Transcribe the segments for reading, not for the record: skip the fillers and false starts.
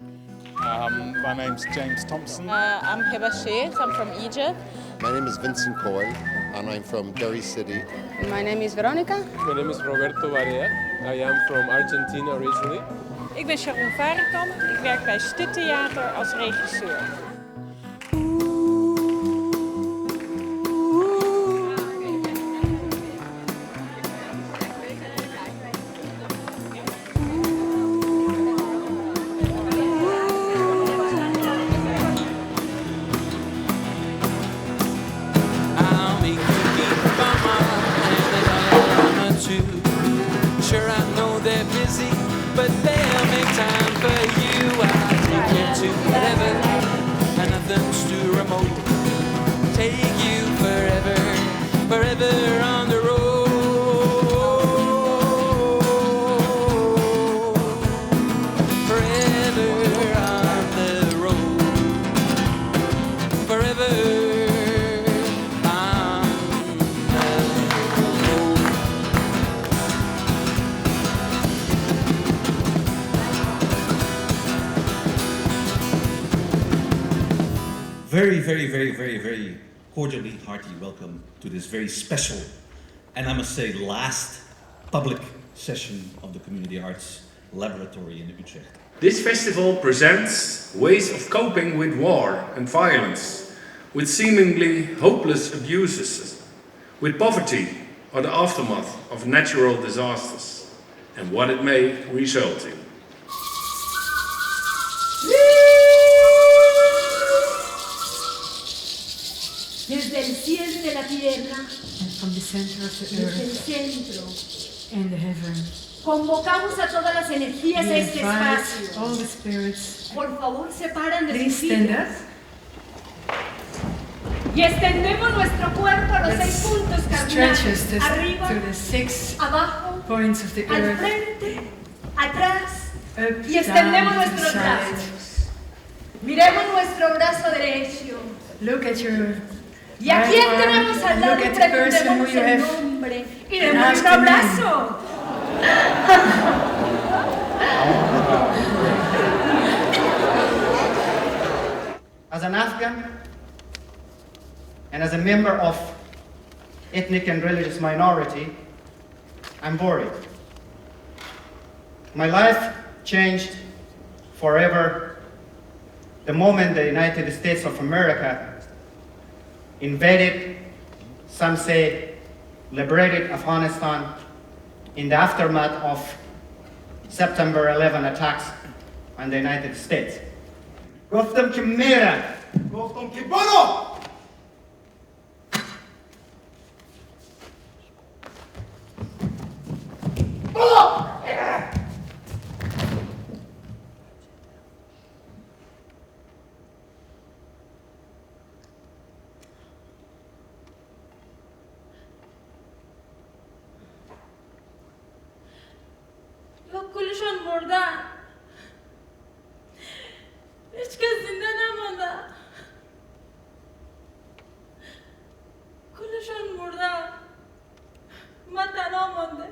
My name's James Thompson. I'm Hiba Sheikh, I'm from Egypt. My name is Vincent Coyle and I'm from Derry City. My name is Veronica. My name is Roberto Barea. I am from Argentina originally. Ik ben Sharon Varenkamp. Ik werk bij Stuttheater als regisseur. Sure, I know they're busy, but they'll make time for you. I'll take you to whatever, and nothing's too remote. Take you forever, forever on the road. Forever on the road. Forever. Very cordially hearty welcome to this very special and I must say last public session of the Community Arts Laboratory in Utrecht. This festival presents ways of coping with war and violence, with seemingly hopeless abuses, with poverty or the aftermath of natural disasters, and what it may result in. Desde el cielo de la tierra, and from the center of the desde el earth centro, and the heaven, convocamos a todas las energías we a este invite espacio. all the spirits. Por favor, se paran de Please sus stand sillas. up. Y extendemos nuestro cuerpo a los Let's 6 puntos stretch us cardinales. Arriba, to the 6 abajo, points of the al earth. frente, atrás. Up, Y extendemos down, to the nuestros side. brazos. Miremos nuestro brazo derecho. Look at your ¿Y a right quién arm, tenemos al lado? look Y at the person who preguntémonos you el have. nombre. Y and demos ask un the name. abrazo. As an Afghan and as a member of ethnic and religious minority, I'm worried. My life changed forever the moment the United States of America invaded, some say liberated Afghanistan in the aftermath of September 11 attacks on the United States. گفتم که میرم گفتم که برو کلشون مردن. هیچ کس زنده نمانده. کلشون مردن. من تنها مانده.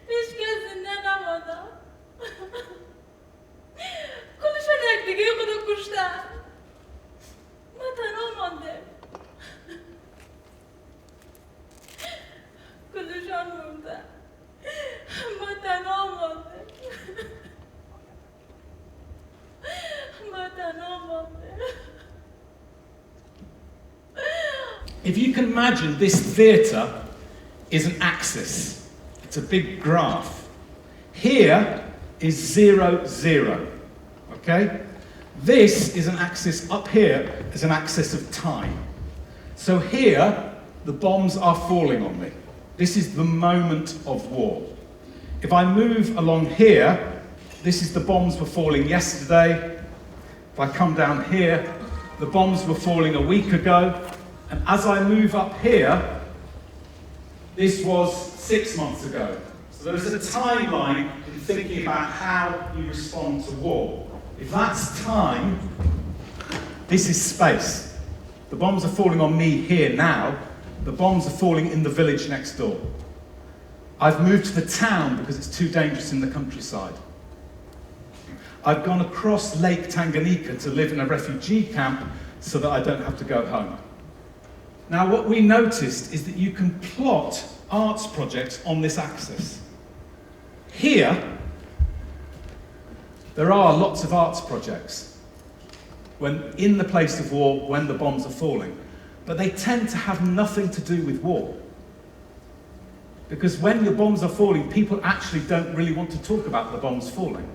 هیچ کس زنده نمانده. کلشون یک دیگه خودو کشتن. من تنها مانده. کلشون مردن. من تنها مانده. من تنها مانده. If you can imagine, this theatre is an axis. It's a big graph. Here is 0, 0. Okay? This is an axis up here, is an axis of time. So here, the bombs are falling on me. This is the moment of war. If I move along here, this is the bombs were falling yesterday. If I come down here, the bombs were falling a week ago. And as I move up here, this was 6 months ago. So there's a timeline in thinking about how you respond to war. If that's time, this is space. The bombs are falling on me here now. The bombs are falling in the village next door. I've moved to the town because it's too dangerous in the countryside. I've gone across Lake Tanganyika to live in a refugee camp so that I don't have to go home. Now, what we noticed is that you can plot arts projects on this axis. Here, there are lots of arts projects when in the place of war, when the bombs are falling, but they tend to have nothing to do with war. Because when the bombs are falling, people actually don't really want to talk about the bombs falling.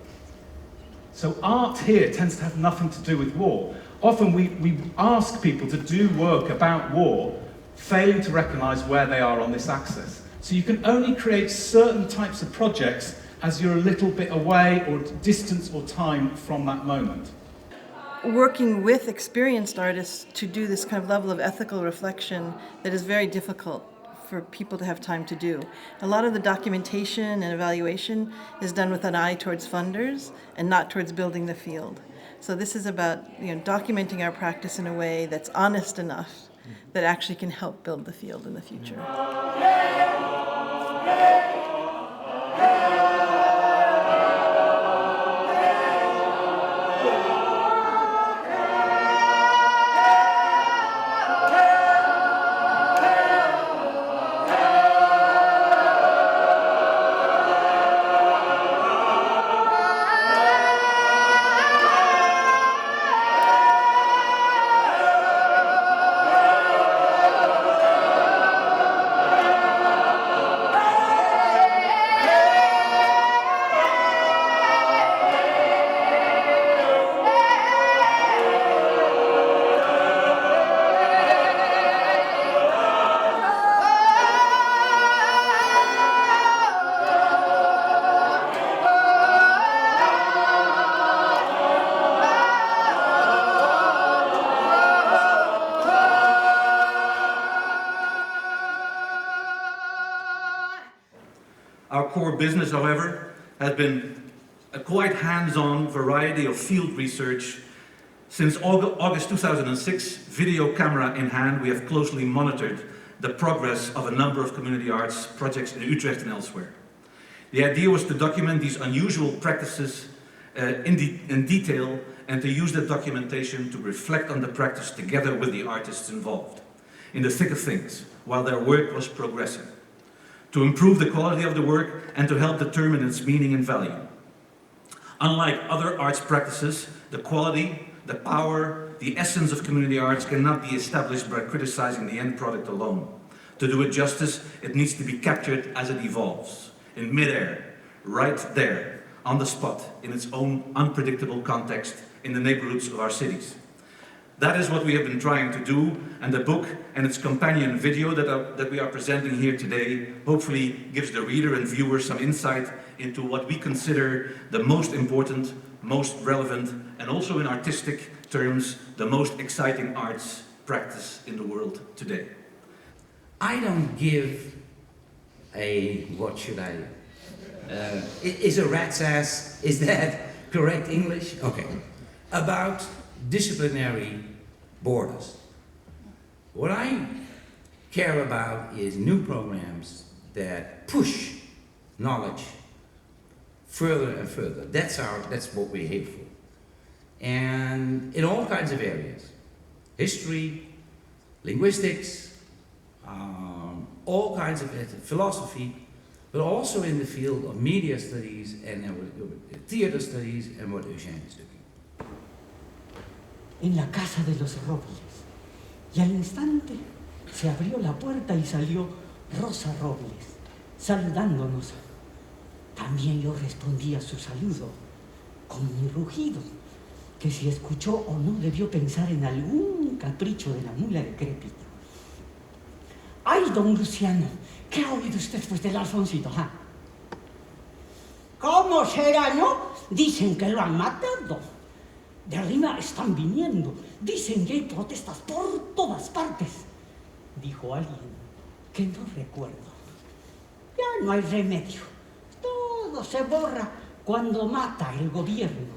So art here tends to have nothing to do with war. Often we ask people to do work about war, failing to recognise where they are on this axis. So you can only create certain types of projects as you're a little bit away or distance or time from that moment. Working with experienced artists to do this kind of level of ethical reflection that is very difficult for people to have time to do. A lot of the documentation and evaluation is done with an eye towards funders and not towards building the field. So this is about documenting our practice in a way that's honest enough that actually can help build the field in the future. Our core business, however, has been a quite hands-on variety of field research. Since August 2006, video camera in hand, we have closely monitored the progress of a number of community arts projects in Utrecht and elsewhere. The idea was to document these unusual practices in detail and to use that documentation to reflect on the practice together with the artists involved, in the thick of things, while their work was progressing, to improve the quality of the work and to help determine its meaning and value. Unlike other arts practices, the quality, the power, the essence of community arts cannot be established by criticizing the end product alone. To do it justice, it needs to be captured as it evolves, in midair, right there, on the spot, in its own unpredictable context, in the neighborhoods of our cities. That is what we have been trying to do, and the book and its companion video that we are presenting here today hopefully gives the reader and viewer some insight into what we consider the most important, most relevant, and also in artistic terms, the most exciting arts practice in the world today. I don't give a, what should I, is a rat's ass, is that correct English? Okay. About disciplinary borders. What I care about is new programs that push knowledge further and further. That's what we're here for. And in all kinds of areas. History, linguistics, all kinds of philosophy, but also in the field of media studies and theater studies and what Eugène is doing. En la casa de los Robles, y al instante se abrió la puerta y salió Rosa Robles, saludándonos. También yo respondí a su saludo con mi rugido, que si escuchó o no debió pensar en algún capricho de la mula decrépita. ¡Ay, don Luciano! ¿Qué ha oído usted pues del Alfonsito? ¿Ah? ¿Cómo será, no? Dicen que lo han matado. De arriba están viniendo. Dicen que hay protestas por todas partes. Dijo alguien que no recuerdo. Ya no hay remedio. Todo se borra cuando mata el gobierno.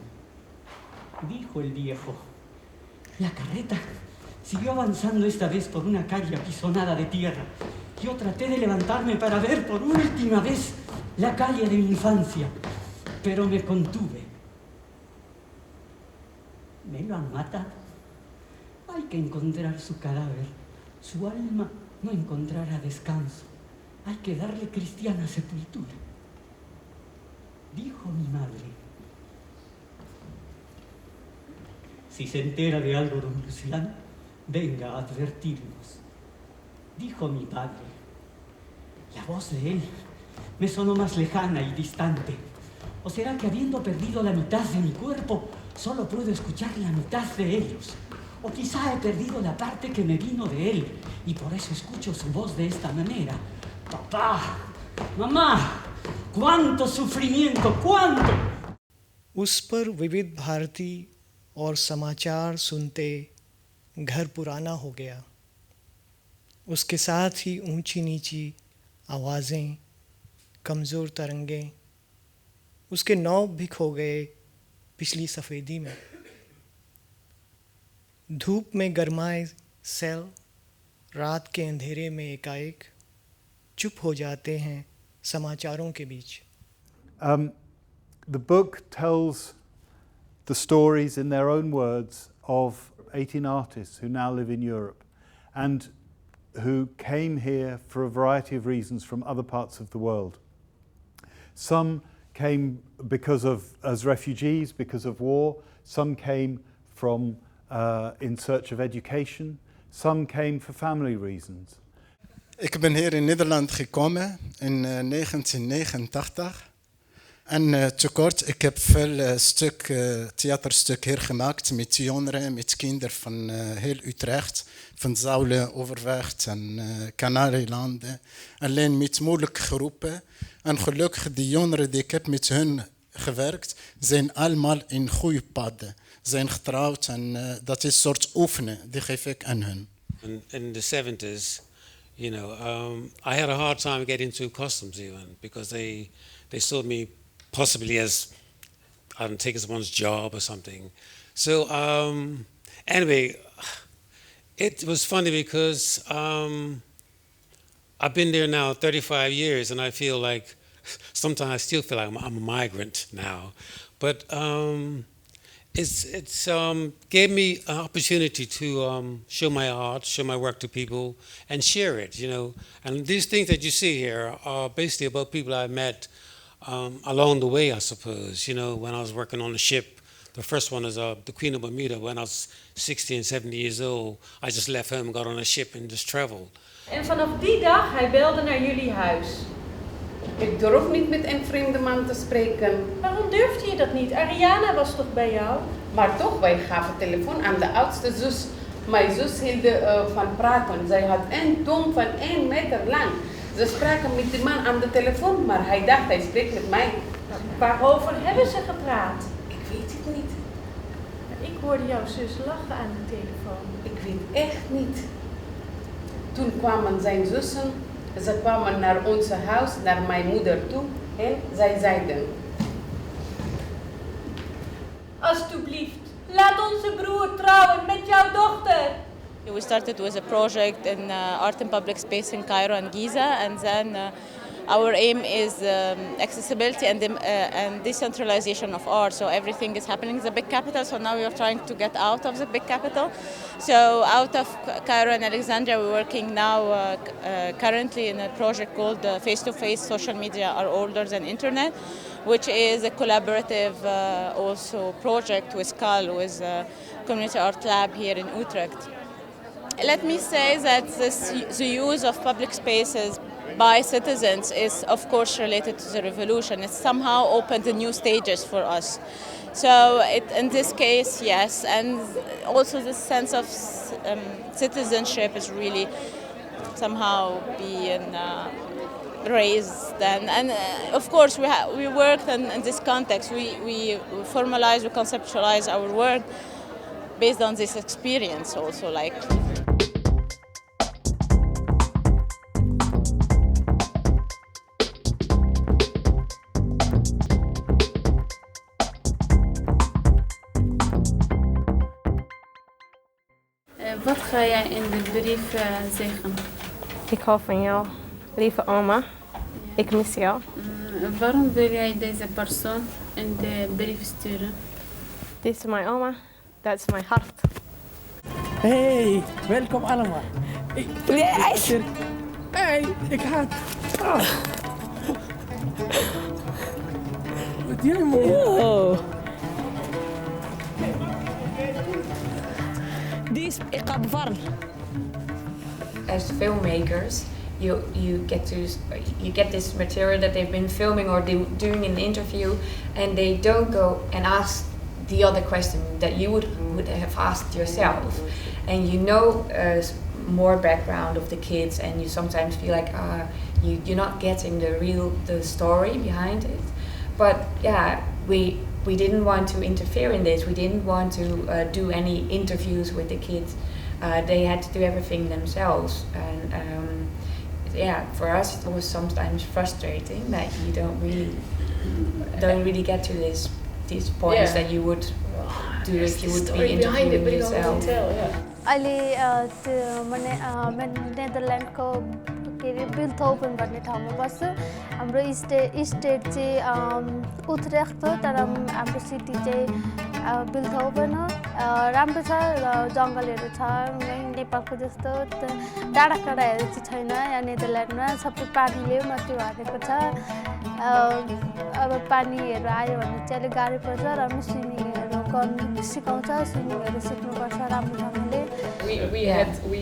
Dijo el viejo. La carreta siguió avanzando esta vez por una calle apisonada de tierra Yo traté de levantarme para ver por última vez la calle de mi infancia, pero me contuve. Me lo han matado. Hay que encontrar su cadáver. Su alma no encontrará descanso. Hay que darle cristiana sepultura. Dijo mi madre. Si se entera de algo, don Luciano, venga a advertirnos. Dijo mi padre. La voz de él me sonó más lejana y distante. ¿O será que habiendo perdido la mitad de mi cuerpo, solo puedo escuchar la mitad de ellos? O quizá he perdido la parte que me vino de él y por eso escucho su voz de esta manera. Papá, mamá, cuánto sufrimiento, cuánto. उस पर विविध भारती और समाचार सुनते घर पुराना हो गया। उसके साथ ही ऊंची नीची आवाज़ें, कमज़ोर तरंगें, उसके नौब भी खो गए पिछली सफ़ेदी में। धूप में गरमाए सेल रात के अंधेरे में एकाएक चुप हो जाते हैं समाचारों के बीच। The book tells the stories in their own words of 18 artists who now live in Europe and who came here for a variety of reasons from other parts of the world. Some came as refugees because of war, some came from in search of education, some came for family reasons. Ik ben hier in Nederland gekomen in 1989. En tekort, ik heb veel theaterstuk hier gemaakt met jongeren, met kinderen van heel Utrecht, van Zoulen, Overvecht en Canarielanden. Alleen met moeilijke groepen. En gelukkig die jongeren die ik heb met hun gewerkt, zijn allemaal in goede paden. Zijn getrouwd en dat is een soort oefenen, die geef ik aan hun. In the 70s, you know, I had a hard time getting into customs even because they saw me possibly as, I don't take someone's job or something. So anyway, it was funny because I've been there now 35 years and I feel like, sometimes I still feel like I'm a migrant now. But it's gave me an opportunity to show my art, show my work to people and share it, you know. And these things that you see here are basically about people I met along the way, I suppose. You know, when I was working on a ship, the first one is the Queen of Bermuda. When I was 60 and 70 years old, I just left home, got on a ship and just traveled. En vanaf die dag, hij belde naar jullie huis. Ik durf niet met een vreemde man te spreken. Waarom durfde je dat niet? Ariana was toch bij jou? Maar toch, wij gaven telefoon aan de oudste zus. Mijn zus hield van praten. Zij had een tong van 1 meter lang. Ze spraken met die man aan de telefoon, maar hij dacht hij spreekt met mij. Waarover hebben ze gepraat? Ik weet het niet. Ik hoorde jouw zus lachen aan de telefoon. Ik weet echt niet. Toen kwamen zijn zussen, ze kwamen naar ons huis, naar mijn moeder toe en zij zeiden: Alsjeblieft, laat onze broer trouwen met jouw dochter. We started with a project in art and public space in Cairo and Giza, and then our aim is accessibility and decentralization of art. So everything is happening in the big capital. So now we are trying to get out of the big capital. So out of Cairo and Alexandria, we're working now currently in a project called Face-to-Face Social Media Are Older Than Internet, which is a collaborative also project with CAL, with Community Art Lab here in Utrecht. Let me say that the use of public spaces by citizens is of course related to the revolution. It somehow opened the new stages for us. So in this case, yes, and also the sense of citizenship is really somehow being raised. And of course we worked in this context. We formalize, we conceptualize our work based on this experience also, like. Wat ga jij in de brief zeggen? Ik hou van jou, lieve oma. Ik mis jou. Waarom wil jij deze persoon in de brief sturen? Dit is mijn oma, dat is mijn hart. Hey, welkom allemaal. Hey, ik haat. Wat jij mooi. Ik ga bevallen. As filmmakers, you get this material that they've been filming or doing an interview, and they don't go and ask the other question that you would have asked yourself, and you know more background of the kids, and you sometimes feel like you're not getting the story behind it. But yeah, we didn't want to interfere in this. We didn't want to do any interviews with the kids. They had to do everything themselves, and yeah, for us it was sometimes frustrating that you don't really get to these points that you would do if you would be interviewing yourself. अहिले नेदरल्यान्डको के अरे बिल्थोपन भन्ने ठाउँमा बस्छु हाम्रो state चाहिँ उट्रेख्ट हो तर हाम्रो सिटी चाहिँ बिल्थोपन हो राम्रो छ जङ्गलहरू छ नेपालको जस्तो डाँडा काँडाहरू चाहिँ छैन यहाँ नेदरल्यान्डमा सबै पानीले मात्रै भरेको छ अब पानीहरू आयो भने चाहिँ अलिक गाह्रो पर्छ र हामी स्विमिङहरू गर्नु सिकाउँछ स्विमिङहरू सिक्नुपर्छ राम्रोसँगले We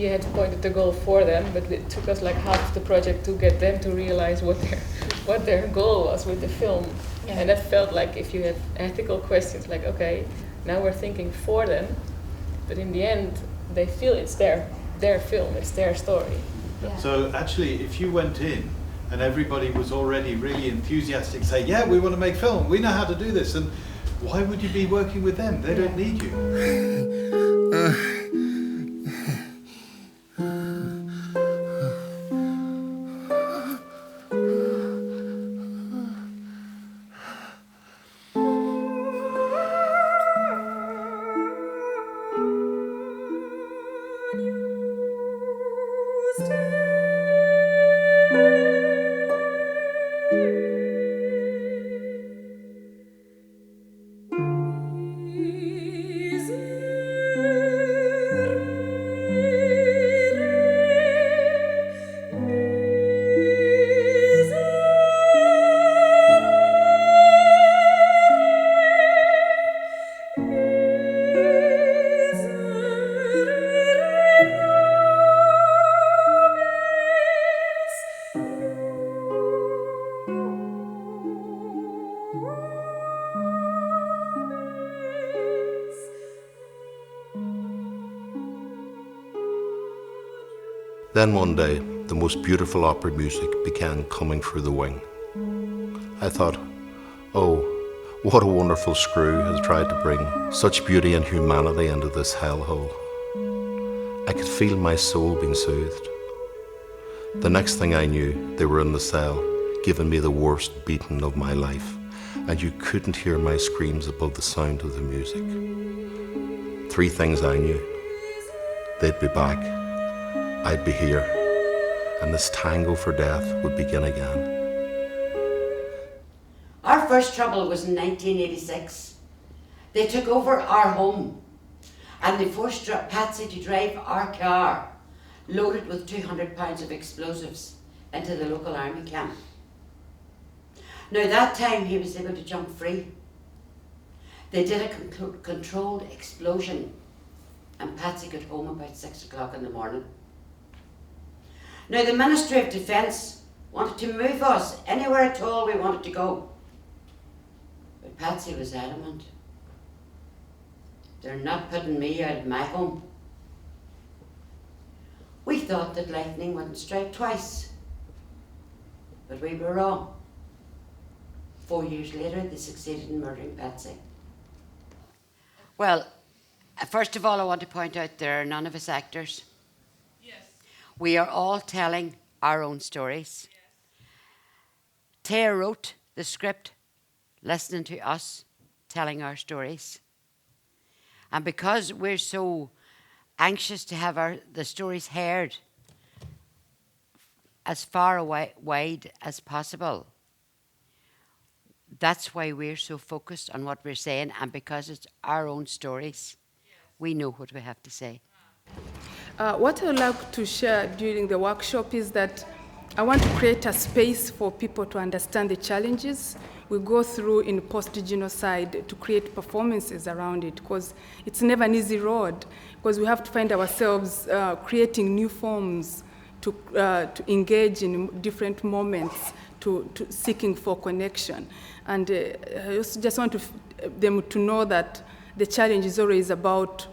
had pointed the goal for them, but it took us like half the project to get them to realize what their goal was with the film. Yeah. And that felt like if you had ethical questions, like okay, now we're thinking for them, but in the end they feel it's their film, it's their story. Yeah. So actually, if you went in and everybody was already really enthusiastic, say, yeah, we want to make film, we know how to do this, and why would you be working with them? They don't need you. Then one day, the most beautiful opera music began coming through the wing. I thought, oh, what a wonderful screw has tried to bring such beauty and humanity into this hellhole. I could feel my soul being soothed. The next thing I knew, they were in the cell, giving me the worst beating of my life, and you couldn't hear my screams above the sound of the music. 3 things I knew. They'd be back. I'd be here, and this tango for death would begin again. Our first trouble was in 1986. They took over our home, and they forced Patsy to drive our car, loaded with 200 pounds of explosives, into the local army camp. Now that time he was able to jump free. They did a controlled explosion, and Patsy got home about 6 o'clock in the morning. Now the Ministry of Defence wanted to move us anywhere at all we wanted to go. But Patsy was adamant. They're not putting me out of my home. We thought that lightning wouldn't strike twice. But we were wrong. 4 years later, they succeeded in murdering Patsy. Well, first of all, I want to point out there are none of us actors. We are all telling our own stories. Yes. Taya wrote the script, listening to us telling our stories. And because we're so anxious to have the stories heard as far away, wide as possible. That's why we're so focused on what we're saying, and because it's our own stories, we know what we have to say. What I would like to share during the workshop is that I want to create a space for people to understand the challenges we go through in post-genocide, to create performances around it, because it's never an easy road, because we have to find ourselves creating new forms to engage in different moments, to seeking for connection. And I also just want them to know that the challenge is always about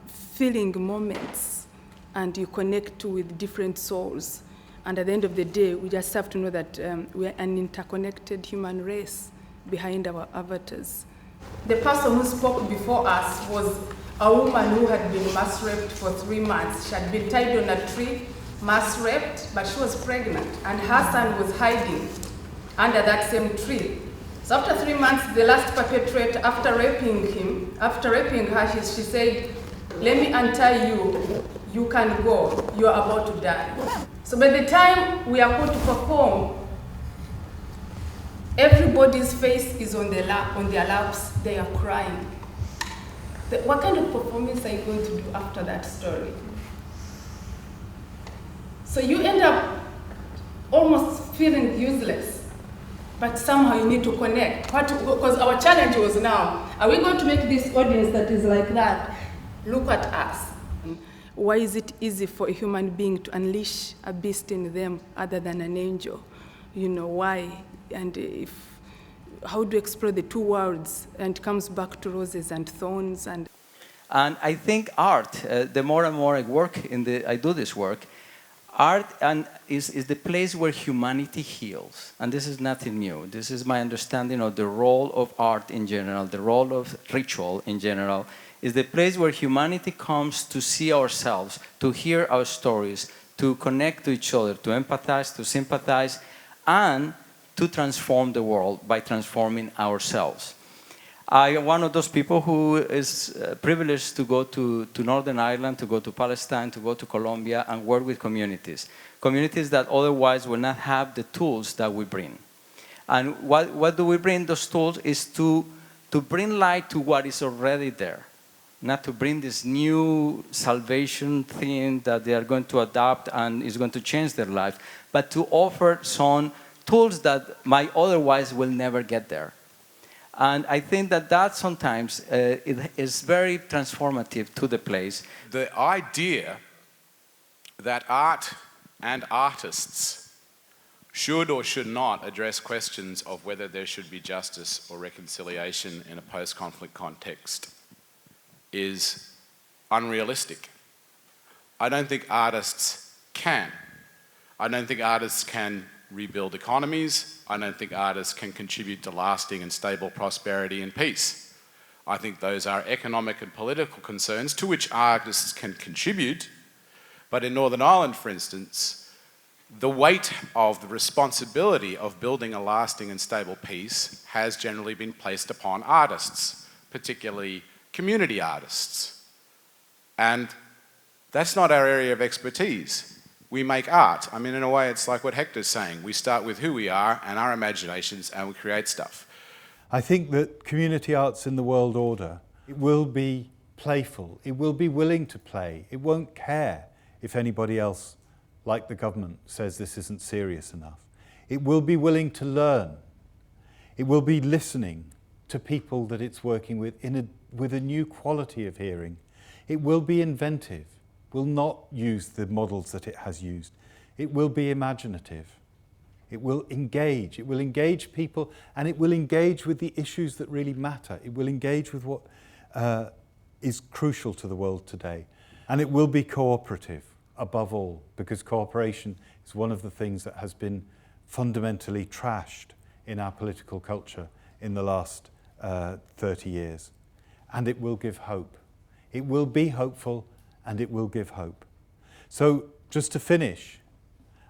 feeling moments, and you connect with different souls. And at the end of the day, we just have to know that we're an interconnected human race behind our avatars. The person who spoke before us was a woman who had been mass raped for 3 months. She had been tied on a tree, mass raped, but she was pregnant, and her son was hiding under that same tree. So after 3 months, the last perpetrator, after raping her, she said, "Let me untie you, you can go, you are about to die." So by the time we are called to perform, everybody's face is on their laps, they are crying. What kind of performance are you going to do after that story? So you end up almost feeling useless, but somehow you need to connect. Because our challenge was now, are we going to make this audience that is like that look at us? Why is it easy for a human being to unleash a beast in them other than an angel? You know, why? And how do you explore the two worlds? And it comes back to roses and thorns. And I think art, the more and more I I do this work, art is the place where humanity heals. And this is nothing new. This is my understanding of the role of art in general, the role of ritual in general, is the place where humanity comes to see ourselves, to hear our stories, to connect to each other, to empathize, to sympathize, and to transform the world by transforming ourselves. I am one of those people who is privileged to go to Northern Ireland, to go to Palestine, to go to Colombia and work with communities. Communities that otherwise will not have the tools that we bring. And what do we bring? Those tools is to bring light to what is already there. Not to bring this new salvation thing that they are going to adopt and is going to change their life, but to offer some tools that might otherwise will never get there. And I think that sometimes it is very transformative to the place. The idea that art and artists should or should not address questions of whether there should be justice or reconciliation in a post-conflict context is unrealistic. I don't think artists can. I don't think artists can rebuild economies. I don't think artists can contribute to lasting and stable prosperity and peace. I think those are economic and political concerns to which artists can contribute. But in Northern Ireland, for instance, the weight of the responsibility of building a lasting and stable peace has generally been placed upon artists, particularly community artists. And that's not our area of expertise. We make art. I mean, in a way, it's like what Hector's saying. We start with who we are and our imaginations, and we create stuff. I think that community arts in the world order, it will be playful. It will be willing to play. It won't care if anybody else, like the government, says this isn't serious enough. It will be willing to learn. It will be listening to people that it's working with with a new quality of hearing. It will be inventive, will not use the models that it has used. It will be imaginative. It will engage people, and it will engage with the issues that really matter. It will engage with what is crucial to the world today. And it will be cooperative above all, because cooperation is one of the things that has been fundamentally trashed in our political culture in the last 30 years. And it will give hope. It will be hopeful, and it will give hope. So just to finish,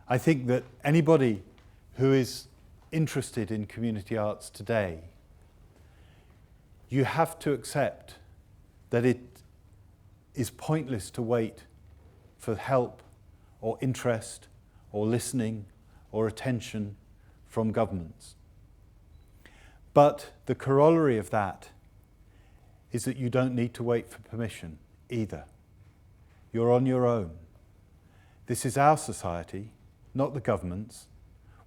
I think that anybody who is interested in community arts today, you have to accept that it is pointless to wait for help or interest or listening or attention from governments. But the corollary of that is that you don't need to wait for permission either. You're on your own. This is our society, not the government's.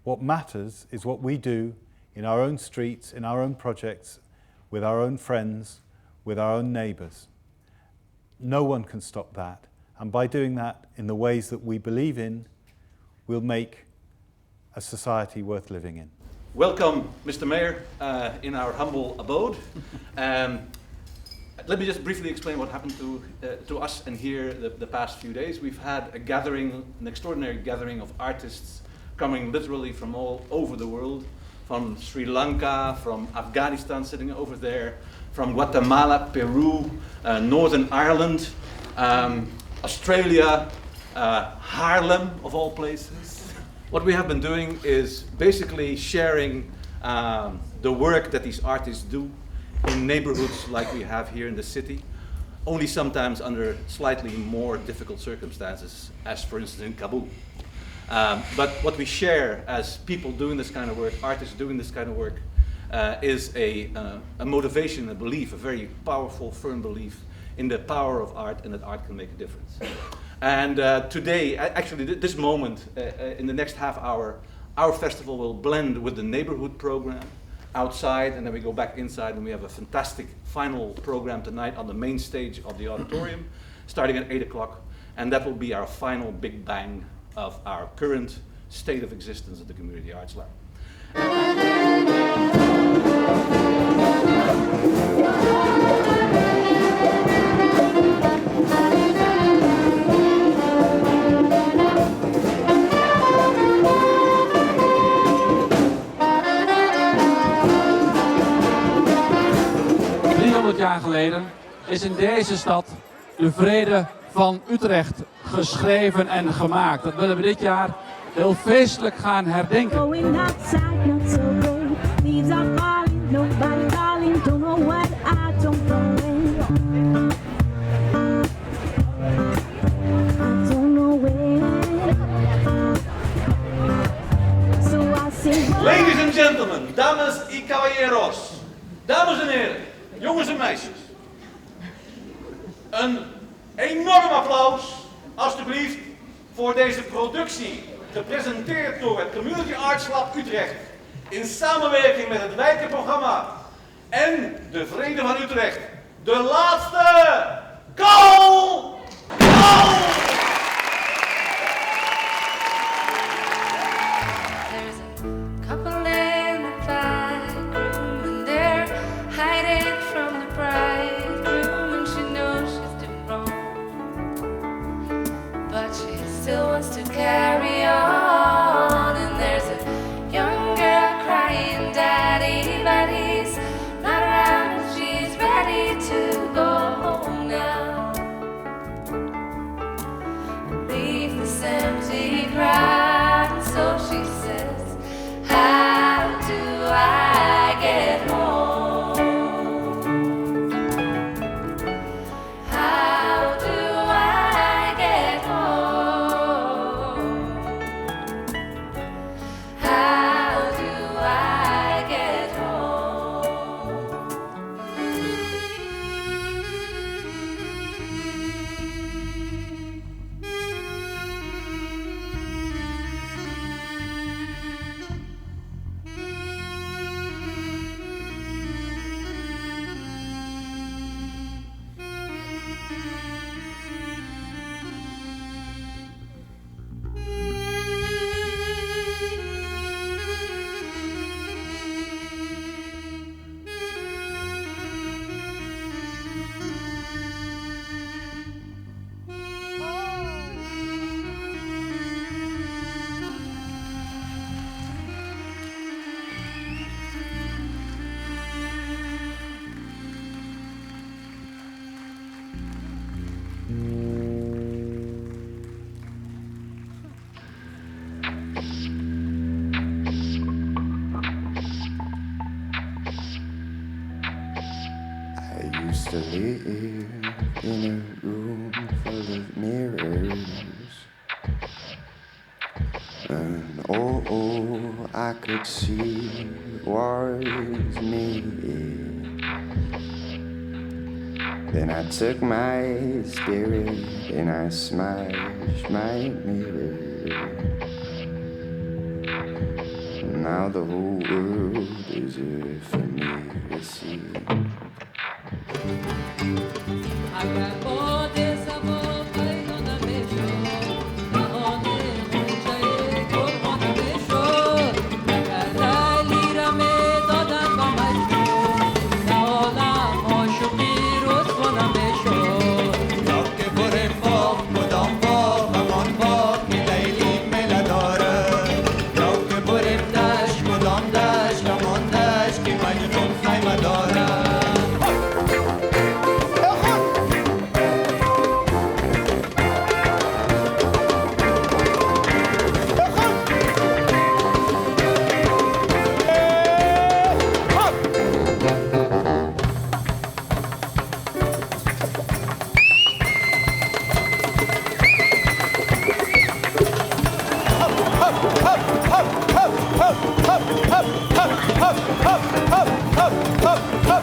What matters is what we do in our own streets, in our own projects, with our own friends, with our own neighbours. No one can stop that. And by doing that in the ways that we believe in, we'll make a society worth living in. Welcome, Mr. Mayor, in our humble abode. Let me just briefly explain what happened to us and here the past few days. We've had a gathering, an extraordinary gathering of artists coming literally from all over the world, from Sri Lanka, from Afghanistan sitting over there, from Guatemala, Peru, Northern Ireland, Australia, Haarlem of all places. What we have been doing is basically sharing the work that these artists do in neighborhoods like we have here in the city, only sometimes under slightly more difficult circumstances, as for instance in Kabul. But what we share as people doing this kind of work, artists doing this kind of work, is a motivation, a belief, a very powerful, firm belief in the power of art and that art can make a difference. And today, actually this moment, in the next half hour, our festival will blend with the neighborhood program outside, and then we go back inside and we have a fantastic final program tonight on the main stage of the auditorium, starting at 8 o'clock, and that will be our final big bang of our current state of existence at the Community Arts Lab. Jaar geleden is in deze stad de Vrede van Utrecht geschreven en gemaakt. Dat willen we dit jaar heel feestelijk gaan herdenken. Ladies and gentlemen, dames y caballeros, dames en heren, jongens en meisjes, een enorm applaus, alstublieft, voor deze productie, gepresenteerd door het Community Arts Lab Utrecht, in samenwerking met het Wijkenprogramma en de Vrede van Utrecht. De laatste goal! Carry on, and there's a young girl crying, Daddy, but he's not around, and she's ready to go home now and leave this empty crowd. And so she says, how do I get home? How do I get home? How do I get home? I used to live in a room full of mirrors. And oh, I could see was me. Then I took my spirit and I smashed my mirror. Now the whole world is for me to see. Up,